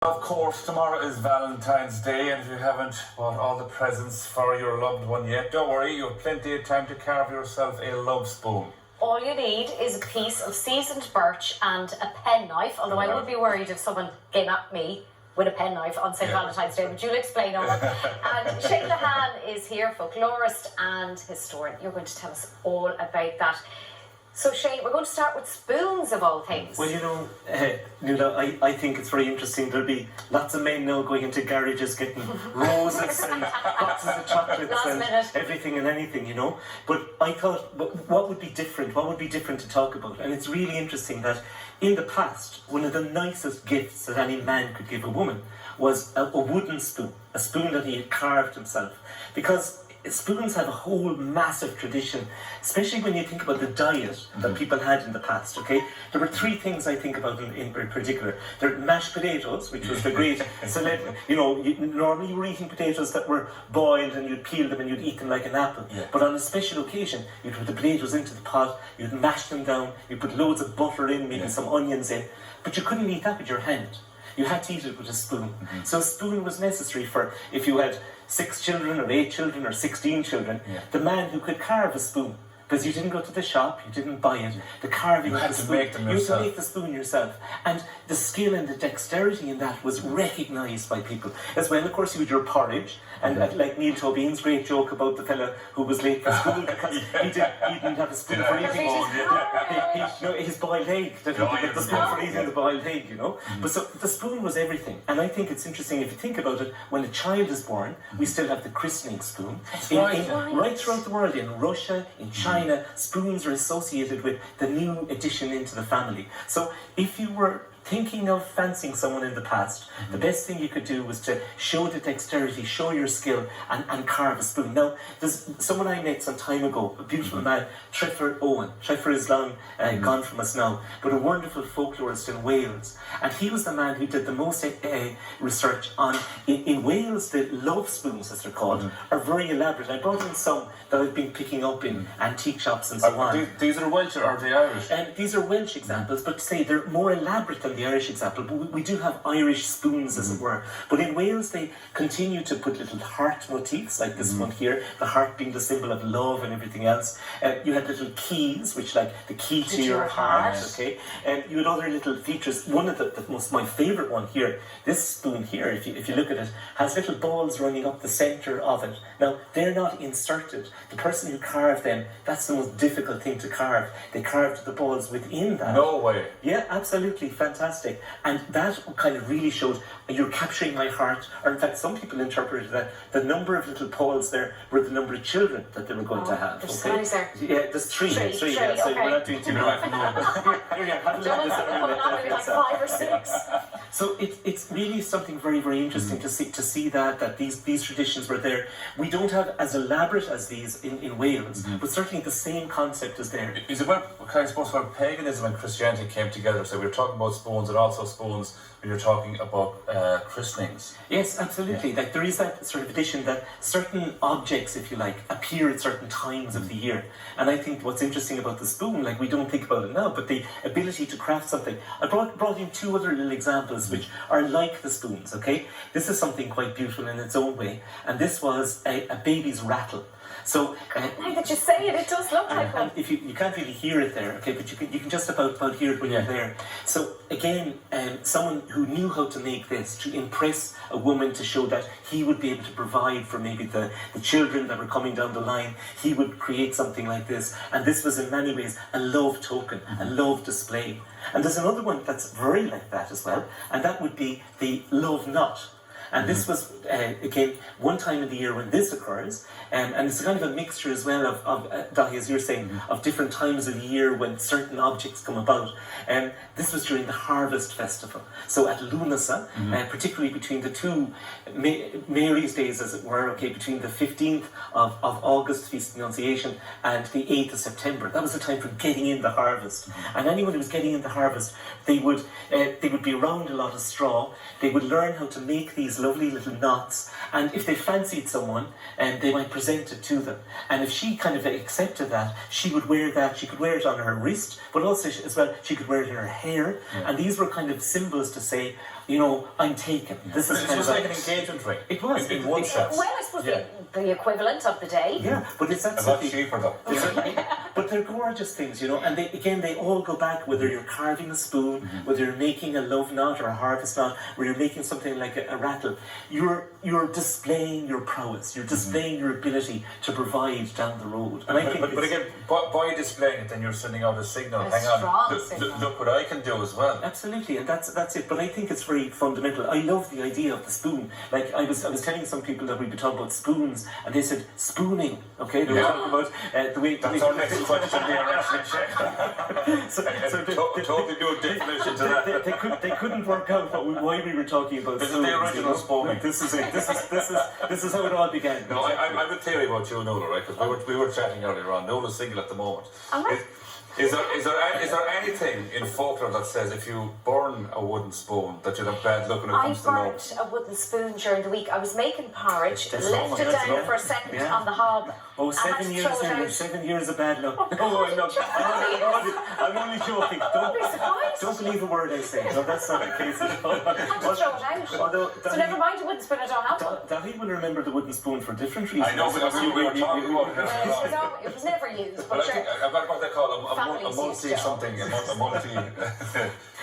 Of course, tomorrow is Valentine's Day, and if you haven't bought all the presents for your loved one yet, don't worry, you have plenty of time to carve yourself a love spoon. All you need is a piece of seasoned birch and a penknife, although I would be worried if someone came at me with a penknife on St. Valentine's Day, but you'll explain all that. And Shane Lahan is here, folklorist and historian. You're going to tell us all about that. So Shane, we're going to start with spoons of all things. Well, Nuala, I think it's very interesting. There'll be lots of men now going into garages getting roses and boxes of chocolates and everything and anything, But I thought, what would be different? What would be different to talk about? And it's really interesting that in the past, one of the nicest gifts that any man could give a woman was a wooden spoon, a spoon that he had carved himself. Because spoons have a whole massive tradition, especially when you think about the diet that people had in the past, okay? There were three things I think about in particular. There were mashed potatoes, which was the great celebrity. Normally you were eating potatoes that were boiled and you'd peel them and you'd eat them like an apple. Yeah. But on a special occasion, you'd put the potatoes into the pot, you'd mash them down, you'd put loads of butter in, maybe some onions in, but you couldn't eat that with your hand. You had to eat it with a spoon. So a spoon was necessary for if you had 6 children or 8 children or 16 children, the man who could carve a spoon. Because you didn't go to the shop, you didn't buy it. The carving of the spoon, you had to make the spoon yourself. And the skill and the dexterity in that was recognised by people. As well, of course, you had your porridge. And like Neil Tobin's great joke about the fella who was late for school because he didn't have a spoon for eating. His boiled egg. The spoon for eating the boiled egg, But so the spoon was everything. And I think it's interesting if you think about it, when a child is born, we still have the christening spoon. Right throughout the world, in Russia, in China, spoons are associated with the new addition into the family. So if you were thinking of fancying someone in the past, the best thing you could do was to show the dexterity, show your skill, and carve a spoon. Now, there's someone I met some time ago, a beautiful man, Treffer Owen. Treffer is long gone from us now, but a wonderful folklorist in Wales. And he was the man who did the most research on, in Wales, the love spoons, as they're called, are very elaborate. I brought in some that I've been picking up in antique shops and so on. These are Welsh or are they Irish? These are Welsh examples, but to say they're more elaborate than the Irish example, but we do have Irish spoons, as it were. But in Wales, they continue to put little heart motifs, like this one here, the heart being the symbol of love and everything else. You had little keys, which like the key to your heart, okay? And you had other little features. One of my favourite one here, this spoon here, if you look at it, has little balls running up the centre of it. Now, they're not inserted. The person who carved them, that's the most difficult thing to carve. They carved the balls within that. No way. Yeah, absolutely, fantastic. And that kind of really showed you're capturing my heart, or in fact some people interpreted that the number of little balls there were the number of children that they were going to have. There's so many there. Yeah, there's three. Yeah, so we're not doing too many. Like 5 or 6. So it's really something very, very interesting to see that these traditions were there. We don't have as elaborate as these in Wales, but certainly the same concept is there. Is it I suppose when paganism and Christianity came together, so we were talking about spoons and also spoons when you're talking about christenings? Yes, absolutely. Like there is that sort of addition that certain objects, if you like, appear at certain times of the year. And I think what's interesting about the spoon, like we don't think about it now, but the ability to craft something. I brought in 2 other little examples which are like the spoons, okay? This is something quite beautiful in its own way. And this was a baby's rattle. So now that you say it, it does look like one. And if you can't really hear it there, okay, but you can just about hear it when you're there. So again, someone who knew how to make this to impress a woman, to show that he would be able to provide for maybe the children that were coming down the line, he would create something like this. And this was in many ways a love token, a love display. And there's another one that's very like that as well, and that would be the love knot. And this was, again, one time in the year when this occurs, and it's kind of a mixture as well of Dahi, as you're saying, of different times of the year when certain objects come about. This was during the harvest festival. So at Lunasa, particularly between the 2 Mary's days, as it were, okay, between the 15th of August, Feast of Annunciation, and the 8th of September. That was the time for getting in the harvest. And anyone who was getting in the harvest, they would be around a lot of straw. They would learn how to make these lovely little knots, and if they fancied someone, they might present it to them. And if she kind of accepted that, she would wear that. She could wear it on her wrist, but also as well she could wear it in her hair. And these were kind of symbols to say, you know, I'm taken. This is It kind was of like an engagement ring. It was. In one sense. Well, I suppose the equivalent of the day. Yeah, but it's A lot absolutely cheaper though. But they're gorgeous things, you know, and they all go back, whether you're carving a spoon, whether you're making a love knot or a harvest knot, or you're making something like a rattle. You're displaying your prowess. You're displaying your ability to provide down the road. And I think But again, by displaying it, then you're sending out a signal. Hang strong on, signal. look what I can do as well. absolutely, and that's it. But I think it's very fundamental. I love the idea of the spoon. Like I was telling some people that we'd be talking about spoons, and they said spooning. Okay, they were talking about the way. That's our next question here, actually, totally new definition to that. They couldn't work out why we were talking about This is spoons. the original spooning. This is it. This is how it all began. No, I have a theory about you, Nola, right? Because we were chatting earlier on. Nola's single at the moment. Is there anything in folklore that says if you burn a wooden spoon that you'll have bad luck when it I comes to love? burnt a wooden spoon during the week. I was making porridge, That's left awful, it that's down awful. for a second Yeah. on the hob. Oh, I had 7 to years throw it in, out. 7 years of bad luck. God, Oh, I'm not. Charlie. I'm only joking. be surprised. Don't believe a word I say. No, that's not the case at all. I had to throw it out. Although, So never mind a wooden spoon, I don't have one. Dahi will remember the wooden spoon for different reasons. I know, because we were talking about it earlier on. It was never used, But but I sure. think I've got what they call a Families multi used to. something, a multi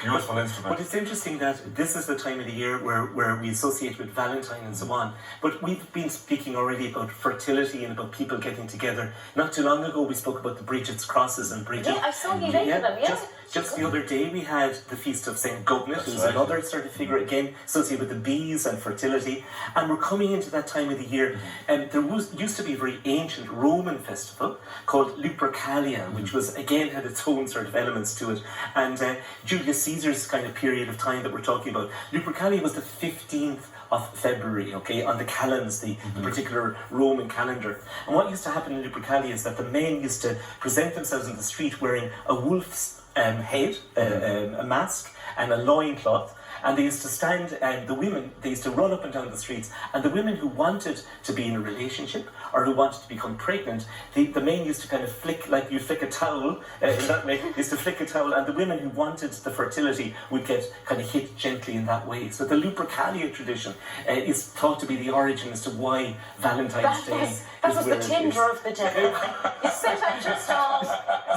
useful But instrument. it's interesting that this is the time of the year where we associate with Valentine and so on. But we've been speaking already about fertility and about people getting together. Not too long ago we spoke about the Bridget's crosses and Bridget. Yeah, I saw you making them, yeah. Just the other day we had the feast of St. Gugnet, who's right. another sort of figure, again, associated with the bees and fertility. And we're coming into that time of the year. And there used to be a very ancient Roman festival called Lupercalia, which was, again, had its own sort of elements to it. And Julius Caesar's kind of period of time that we're talking about, Lupercalia was the 15th of February, okay, on the calends, the particular Roman calendar. And what used to happen in Lupercalia is that the men used to present themselves in the street wearing a wolf's head, a mask, and a loincloth. And they used to stand, and the women, they used to run up and down the streets, and the women who wanted to be in a relationship or who wanted to become pregnant, the men used to kind of flick, like you flick a towel, in that way, used to flick a towel, and the women who wanted the fertility would get kind of hit gently in that way. So the Lupercalia tradition is thought to be the origin as to why Valentine's Day That is was the where it is. Tinder of the day. You sit at your stall,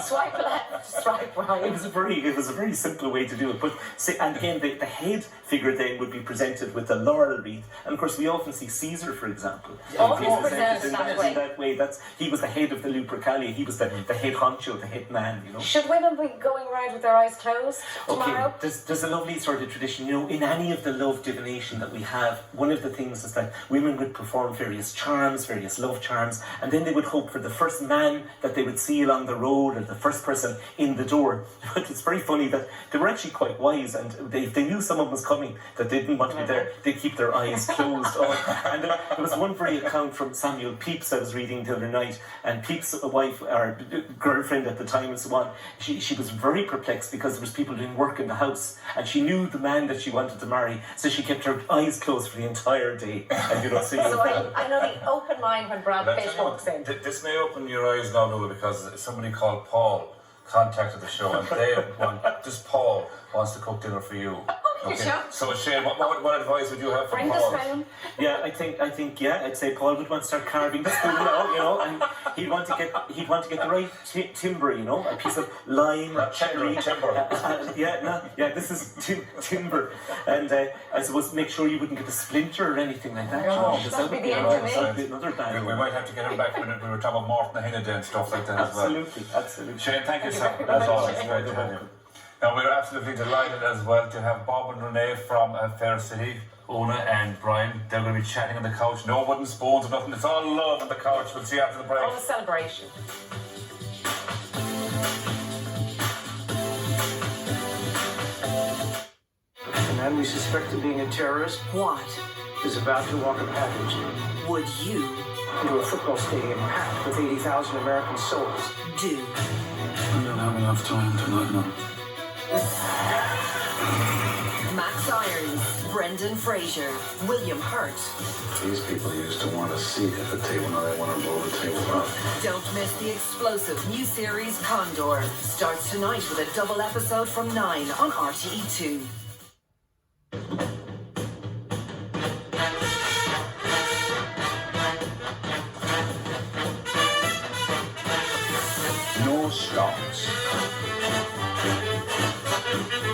swipe left, swipe right. It was a very simple way to do it. But see, and again, the head figure then would be presented with the laurel wreath, and of course we often see Caesar, for example, Always being presented in that way. He was the head of the Lupercalia. He was the head honcho, the head man. You know. Should women be going around with their eyes closed tomorrow? Okay, there's a lovely sort of tradition. You know, in any of the love divination that we have, one of the things is that women would perform various charms, various love charms, and then they would hope for the first man that they would see along the road or the first person in the door. But it's very funny that they were actually quite wise, and if they knew someone was coming that they didn't want to be there, they'd keep their eyes closed. And there was one very account from Samuel Pepys I was reading the other night, and Pepys' wife, or girlfriend at the time and so on, she was very perplexed because there was people doing work in the house, and she knew the man that she wanted to marry, so she kept her eyes closed for the entire day. And you know, so I know the open line when Brad Pitt walks in. This may open your eyes now, Nola, because somebody called Paul contacted the show, and Paul wants to cook dinner for you. Okay. Sure. So Shane, what advice would you have for Bring the Paul? spoon. Yeah, I think I'd say Paul would want to start carving the spoon now, you know, and he'd want to get the right timber, you know, a piece of lime or cherry. Timber. This is timber, and I suppose make sure you wouldn't get a splinter or anything like that. No, because that'd be the end that of would be another bad We one. might have to get him back when we were talking about Martin Hennedy and stuff like that as well. Absolutely. Shane, thank you, sir. As always, great to have you. Now, we're absolutely delighted as well to have Bob and Renee from Fair City, Una and Brian. They're going to be chatting on the couch. No wooden spoons or nothing. It's all love on the couch. We'll see you after the break. All the celebration. A man we suspect of being a terrorist What is about to walk a package would you into a football stadium packed with 80,000 American souls. do? I don't have enough time tonight, no. Max Irons, Brendan Fraser, William Hurt. These people used to want a seat at the table, now they want to blow the table up. Don't miss the explosive new series Condor. Starts tonight with a double episode from 9 on RTE2. No stops.